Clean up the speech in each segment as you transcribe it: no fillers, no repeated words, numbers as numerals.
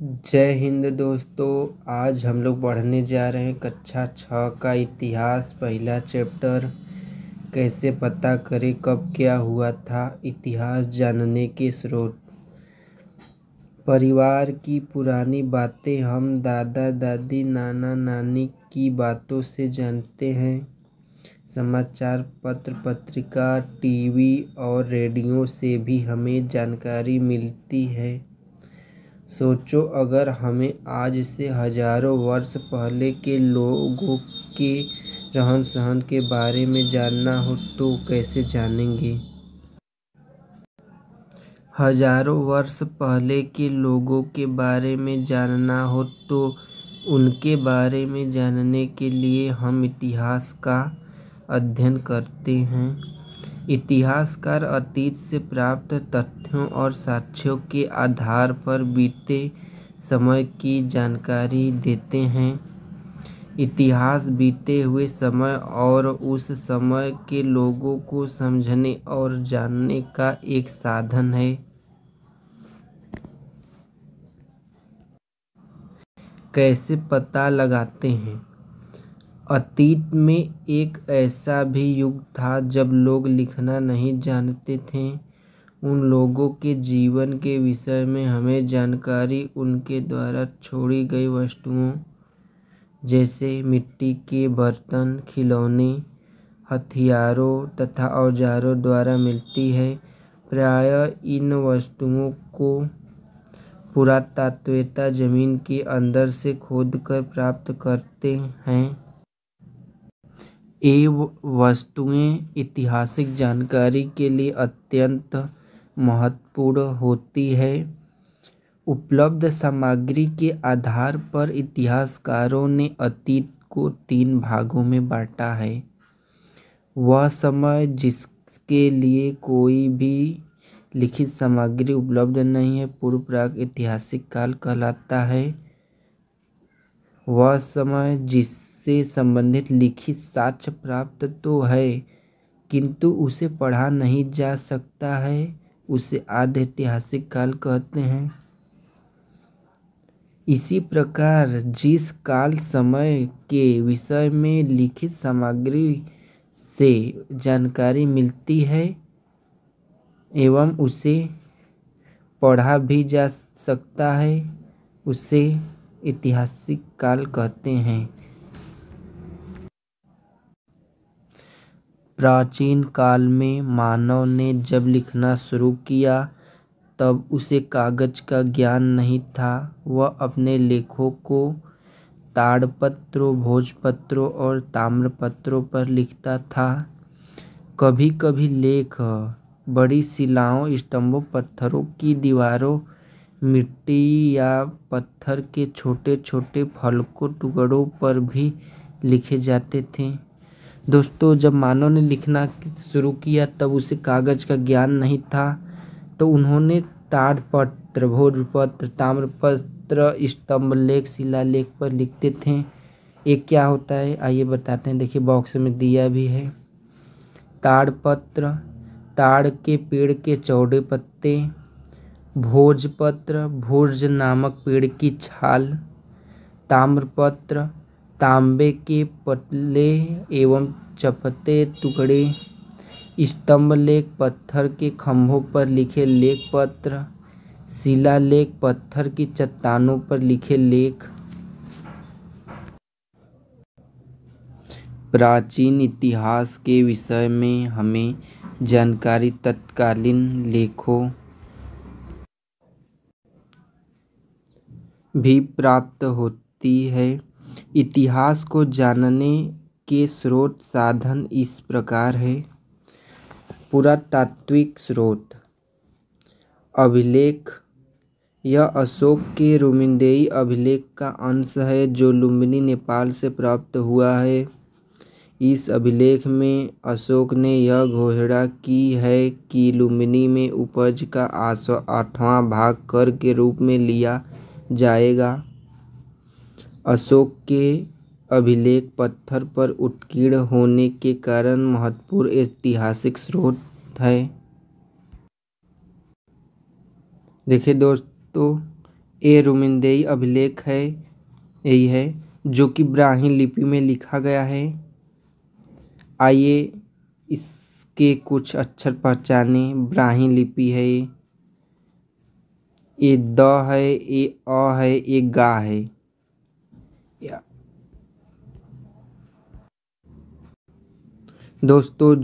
जय हिंद दोस्तों। आज हम लोग पढ़ने जा रहे हैं कक्षा 6 का इतिहास पहला चैप्टर। कैसे पता करें कब क्या हुआ था। इतिहास जानने के स्रोत। परिवार की पुरानी बातें हम दादा दादी नाना नानी की बातों से जानते हैं। समाचार पत्र पत्रिका टीवी और रेडियो से भी हमें जानकारी मिलती है। सोचो, अगर हमें आज से हजारों वर्ष पहले के लोगों के रहन सहन के बारे में जानना हो तो कैसे जानेंगे। हजारों वर्ष पहले के लोगों के बारे में जानना हो तो उनके बारे में जानने के लिए हम इतिहास का अध्ययन करते हैं। इतिहासकार अतीत से प्राप्त तथ्यों और साक्ष्यों के आधार पर बीते समय की जानकारी देते हैं। इतिहास बीते हुए समय और उस समय के लोगों को समझने और जानने का एक साधन है। कैसे पता लगाते हैं। अतीत में एक ऐसा भी युग था जब लोग लिखना नहीं जानते थे। उन लोगों के जीवन के विषय में हमें जानकारी उनके द्वारा छोड़ी गई वस्तुओं जैसे मिट्टी के बर्तन, खिलौने, हथियारों तथा औजारों द्वारा मिलती है। प्रायः इन वस्तुओं को पुरातत्ववेत्ता जमीन के अंदर से खोदकर प्राप्त करते हैं। ये वस्तुएं ऐतिहासिक जानकारी के लिए अत्यंत महत्वपूर्ण होती है। उपलब्ध सामग्री के आधार पर इतिहासकारों ने अतीत को 3 भागों में बांटा है। वह समय जिसके लिए कोई भी लिखित सामग्री उपलब्ध नहीं है पूर्व प्राक ऐतिहासिक काल कहलाता है। वह समय जिससे संबंधित लिखित साक्ष्य प्राप्त तो है किंतु उसे पढ़ा नहीं जा सकता है, उसे आद्य ऐतिहासिक काल कहते हैं। इसी प्रकार जिस काल समय के विषय में लिखित सामग्री से जानकारी मिलती है एवं उसे पढ़ा भी जा सकता है, उसे ऐतिहासिक काल कहते हैं। प्राचीन काल में मानव ने जब लिखना शुरू किया तब उसे कागज का ज्ञान नहीं था। वह अपने लेखों को ताड़पत्रों, भोजपत्रों और ताम्रपत्रों पर लिखता था। कभी कभी लेख बड़ी शिलाओं, स्तंभों, पत्थरों की दीवारों, मिट्टी या पत्थर के छोटे छोटे फलकों टुकड़ों पर भी लिखे जाते थे। दोस्तों, जब मानव ने लिखना शुरू किया तब उसे कागज का ज्ञान नहीं था, तो उन्होंने ताड़पत्र, भोजपत्र, ताम्रपत्र, स्तंभ लेख, शिलालेख पर लिखते थे। एक क्या होता है आइए बताते हैं। देखिए बॉक्स में दिया भी है। ताड़पत्र, ताड़ के पेड़ के चौड़े पत्ते। भोजपत्र, भोज नामक पेड़ की छाल। ताम्रपत्र, तांबे के पतले एवं चपटे टुकड़े। स्तंभलेख, पत्थर के खंभों पर लिखे लेख पत्र। शिलालेख, पत्थर की चट्टानों पर लिखे लेख। प्राचीन इतिहास के विषय में हमें जानकारी तत्कालीन लेखों भी प्राप्त होती है। इतिहास को जानने के स्रोत साधन इस प्रकार है। पुरातात्विक स्रोत। अभिलेख। यह अशोक के रुमिनदेई अभिलेख का अंश है जो लुम्बिनी, नेपाल से प्राप्त हुआ है। इस अभिलेख में अशोक ने यह घोषणा की है कि लुम्बिनी में उपज का 8वां भाग कर के रूप में लिया जाएगा। अशोक के अभिलेख पत्थर पर उत्कीर्ण होने के कारण महत्वपूर्ण ऐतिहासिक स्रोत है। देखिए दोस्तों, ये रोमिंदेई अभिलेख है, यही है जो कि ब्राह्मी लिपि में लिखा गया है। आइए इसके कुछ अक्षर पहचाने। ब्राह्मी लिपि है, ये द है, ये अ है, ये गा है। दोस्तों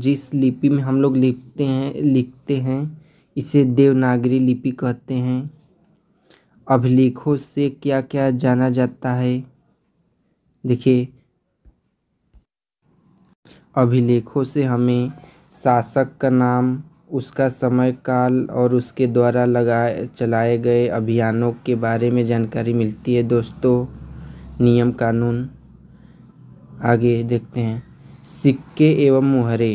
जिस लिपि में हम लोग लिखते हैं इसे देवनागरी लिपि कहते हैं। अभिलेखों से क्या क्या जाना जाता है, देखिए अभिलेखों से हमें शासक का नाम, उसका समय काल और उसके द्वारा चलाए गए अभियानों के बारे में जानकारी मिलती है। दोस्तों नियम कानून आगे देखते हैं। सिक्के एवं मुहरे।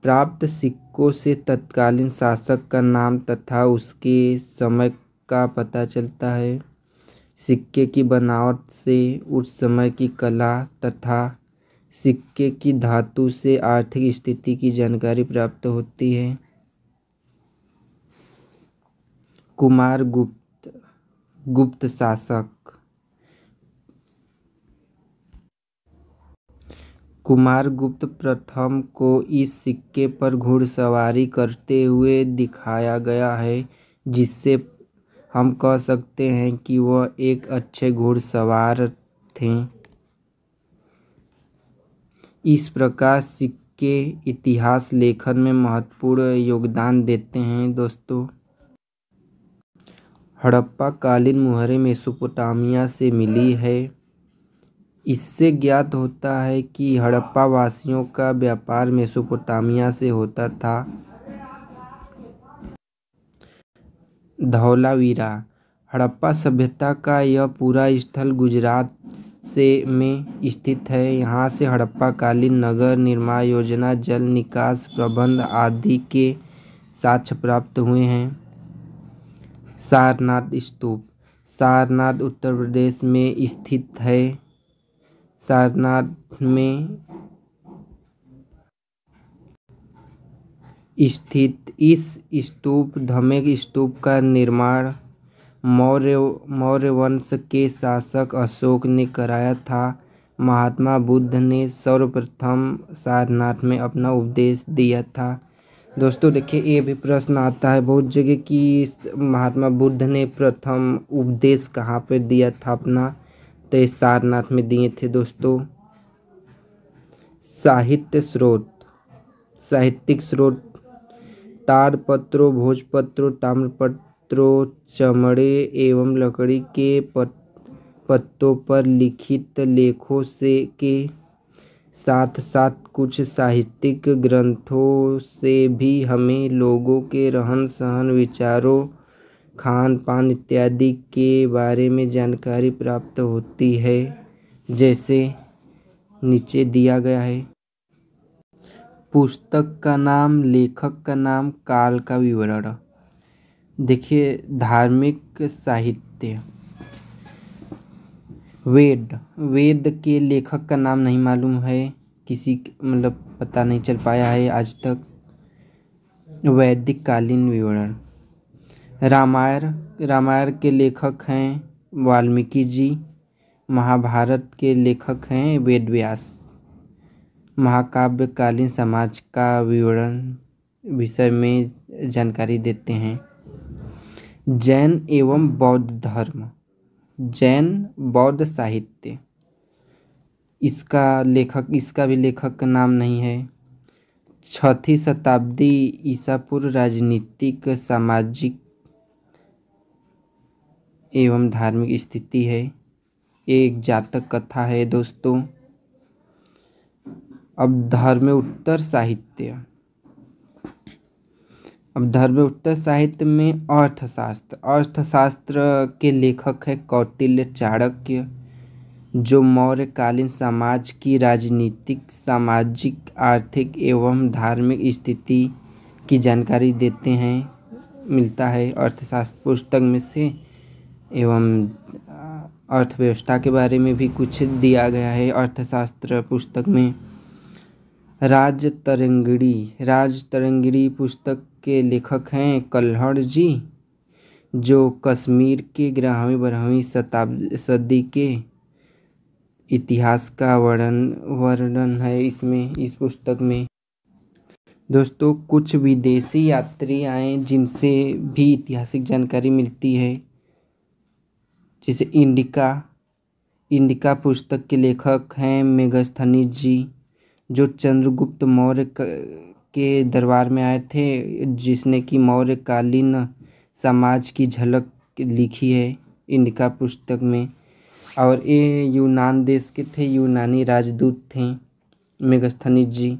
प्राप्त सिक्कों से तत्कालीन शासक का नाम तथा उसके समय का पता चलता है। सिक्के की बनावट से उस समय की कला तथा सिक्के की धातु से आर्थिक स्थिति की जानकारी प्राप्त होती है। कुमारगुप्त गुप्त शासक। कुमारगुप्त प्रथम को इस सिक्के पर घुड़सवारी करते हुए दिखाया गया है, जिससे हम कह सकते हैं कि वह एक अच्छे घुड़सवार थे। इस प्रकार सिक्के इतिहास लेखन में महत्वपूर्ण योगदान देते हैं। दोस्तों हड़प्पा कालीन मुहरें मेसोपोटामिया से मिली है। इससे ज्ञात होता है कि हड़प्पा वासियों का व्यापार मेसोपोटामिया से होता था। धौलावीरा। हड़प्पा सभ्यता का यह पूरा स्थल गुजरात में स्थित है। यहाँ से हड़प्पा कालीन नगर निर्माण योजना, जल निकास प्रबंध आदि के साक्ष्य प्राप्त हुए हैं। सारनाथ स्तूप। सारनाथ उत्तर प्रदेश में स्थित है। सारनाथ में स्थित इस स्तूप धमेक स्तूप का निर्माण मौर्य वंश के शासक अशोक ने कराया था। महात्मा बुद्ध ने सर्वप्रथम सारनाथ में अपना उपदेश दिया था। दोस्तों देखिए ये भी प्रश्न आता है बहुत जगह कि महात्मा बुद्ध ने प्रथम उपदेश कहाँ पर दिया था अपना, तो ये सारनाथ में दिए थे। दोस्तों साहित्य स्रोत। साहित्यिक स्रोत ताड़पत्रों, भोजपत्रों, ताम्रपत्रों, चमड़े एवं लकड़ी के पत्तों पर लिखित लेखों से के साथ साथ कुछ साहित्यिक ग्रंथों से भी हमें लोगों के रहन सहन, विचारों, खान पान इत्यादि के बारे में जानकारी प्राप्त होती है, जैसे नीचे दिया गया है। पुस्तक का नाम, लेखक का नाम, काल का विवरण। देखिए धार्मिक साहित्य। वेद के लेखक का नाम नहीं मालूम है, किसी मतलब पता नहीं चल पाया है आज तक। वैदिक कालीन विवरण। रामायण के लेखक हैं वाल्मीकि जी। महाभारत के लेखक हैं वेद व्यास। महाकाव्यकालीन समाज का विवरण विषय में जानकारी देते हैं। जैन एवं बौद्ध धर्म। जैन बौद्ध साहित्य। इसका भी लेखक का नाम नहीं है। 6वीं शताब्दी ईसा पूर्व राजनीतिक, सामाजिक एवं धार्मिक स्थिति है। एक जातक कथा है। दोस्तों अब धर्मोत्तर साहित्य। अब धर्मोत्तर साहित्य में अर्थशास्त्र के लेखक है कौटिल्य चाणक्य, जो मौर्यकालीन समाज की राजनीतिक, सामाजिक, आर्थिक एवं धार्मिक स्थिति की जानकारी देते हैं, मिलता है अर्थशास्त्र पुस्तक में से। एवं अर्थव्यवस्था के बारे में भी कुछ दिया गया है अर्थशास्त्र पुस्तक में। राजतरंगिणी पुस्तक के लेखक हैं कल्हड़ जी, जो कश्मीर के 11वीं सदी के इतिहास का वर्णन है इसमें, इस पुस्तक में। दोस्तों, कुछ विदेशी यात्री आए जिनसे भी ऐतिहासिक जानकारी मिलती है, जैसे इंडिका पुस्तक के लेखक हैं मेगास्थनीज जी, जो चंद्रगुप्त मौर्य के दरबार में आए थे, जिसने कि मौर्यकालीन समाज की झलक लिखी है इंडिका पुस्तक में। और ये यूनान देश के थे, यूनानी राजदूत थे मेगास्थनीज जी।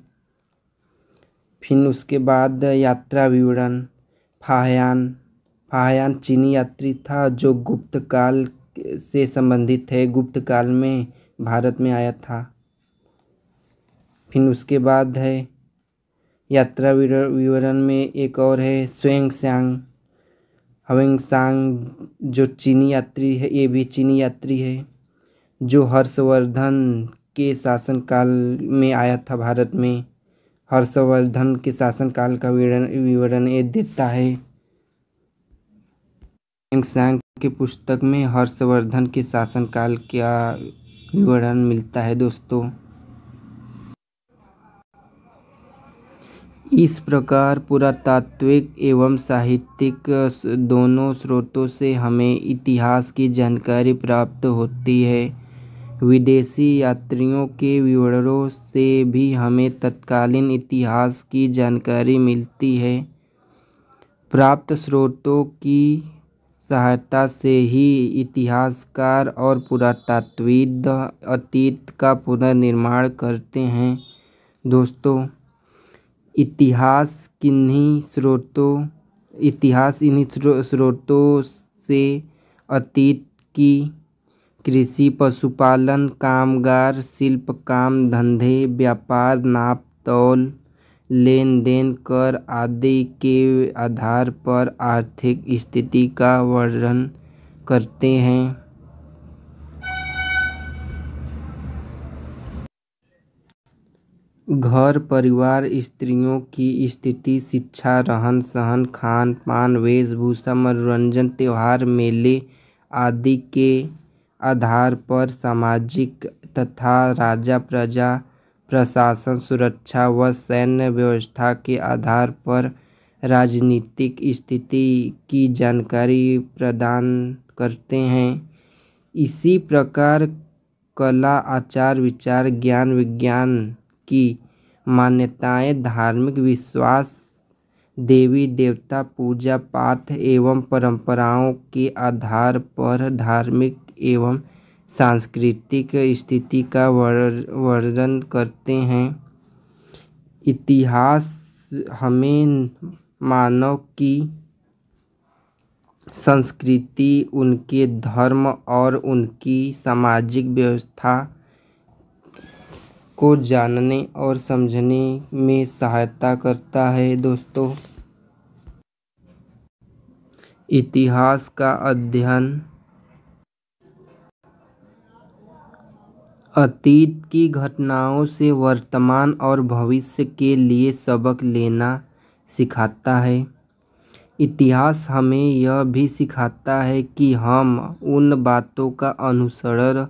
फिर उसके बाद यात्रा विवरण। फाहयान चीनी यात्री था जो गुप्त काल से संबंधित है, गुप्त काल में भारत में आया था। फिर उसके बाद है यात्रा विवरण में एक और है ह्वेंसांग, जो चीनी यात्री है, ये भी चीनी यात्री है, जो हर्षवर्धन के शासनकाल में आया था भारत में। हर्षवर्धन के शासनकाल का विवरण ये देता है। ह्वेंसांग के पुस्तक में हर्षवर्धन के शासनकाल का विवरण मिलता है दोस्तों। इस प्रकार पुरातात्विक एवं साहित्यिक दोनों स्रोतों से हमें इतिहास की जानकारी प्राप्त होती है। विदेशी यात्रियों के विवरणों से भी हमें तत्कालीन इतिहास की जानकारी मिलती है। प्राप्त स्रोतों की सहायता से ही इतिहासकार और पुरातात्विद अतीत का पुनर्निर्माण करते हैं। दोस्तों, इतिहास इन्हीं स्रोतों से अतीत की कृषि, पशुपालन, कामगार, शिल्प काम, धंधे, व्यापार, नाप तौल, लेन देन, कर आदि के आधार पर आर्थिक स्थिति का वर्णन करते हैं। घर परिवार, स्त्रियों की स्थिति, शिक्षा, रहन सहन, खान पान, वेशभूषा, मनोरंजन, त्योहार, मेले आदि के आधार पर सामाजिक तथा राजा प्रजा, प्रशासन, सुरक्षा व सैन्य व्यवस्था के आधार पर राजनीतिक स्थिति की जानकारी प्रदान करते हैं। इसी प्रकार कला, आचार विचार, ज्ञान विज्ञान की मान्यताएं, धार्मिक विश्वास, देवी देवता, पूजा पाठ एवं परंपराओं के आधार पर धार्मिक एवं सांस्कृतिक स्थिति का वर्णन करते हैं। इतिहास हमें मानव की संस्कृति, उनके धर्म और उनकी सामाजिक व्यवस्था को जानने और समझने में सहायता करता है। दोस्तों, इतिहास का अध्ययन अतीत की घटनाओं से वर्तमान और भविष्य के लिए सबक लेना सिखाता है। इतिहास हमें यह भी सिखाता है कि हम उन बातों का अनुसरण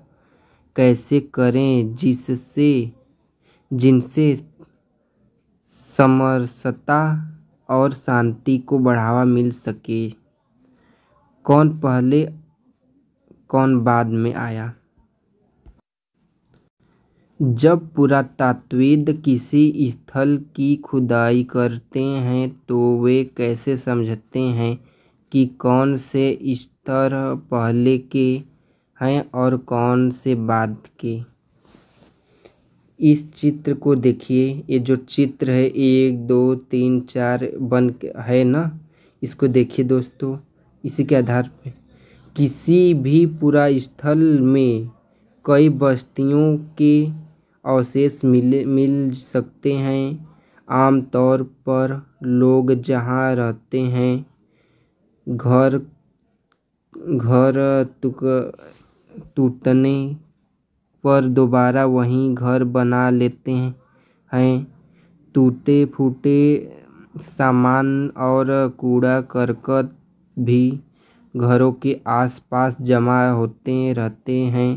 कैसे करें जिनसे समरसता और शांति को बढ़ावा मिल सके। कौन पहले कौन बाद में आया। जब पुरातात्विद किसी स्थल की खुदाई करते हैं तो वे कैसे समझते हैं कि कौन से स्तर पहले के हैं और कौन से बाद के। इस चित्र को देखिए, ये जो चित्र है 1 2 3 4 बन है ना, इसको देखिए दोस्तों। इसी के आधार पे किसी भी पुरा स्थल में कई बस्तियों के अवशेष मिल सकते हैं। आमतौर पर लोग जहाँ रहते हैं घर टूटने पर दोबारा वहीं घर बना लेते हैं। टूटे फूटे सामान और कूड़ा करकट भी घरों के आसपास जमा होते रहते हैं।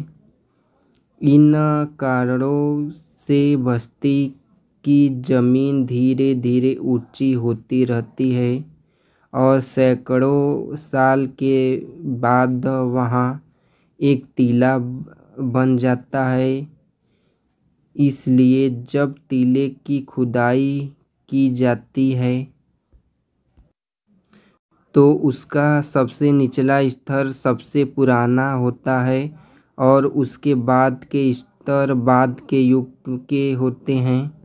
इन कारणों से बस्ती की जमीन धीरे धीरे ऊंची होती रहती है और सैकड़ों साल के बाद वहाँ एक टीला बन जाता है। इसलिए जब टीले की खुदाई की जाती है तो उसका सबसे निचला स्तर सबसे पुराना होता है और उसके बाद के स्तर बाद के युग के होते हैं।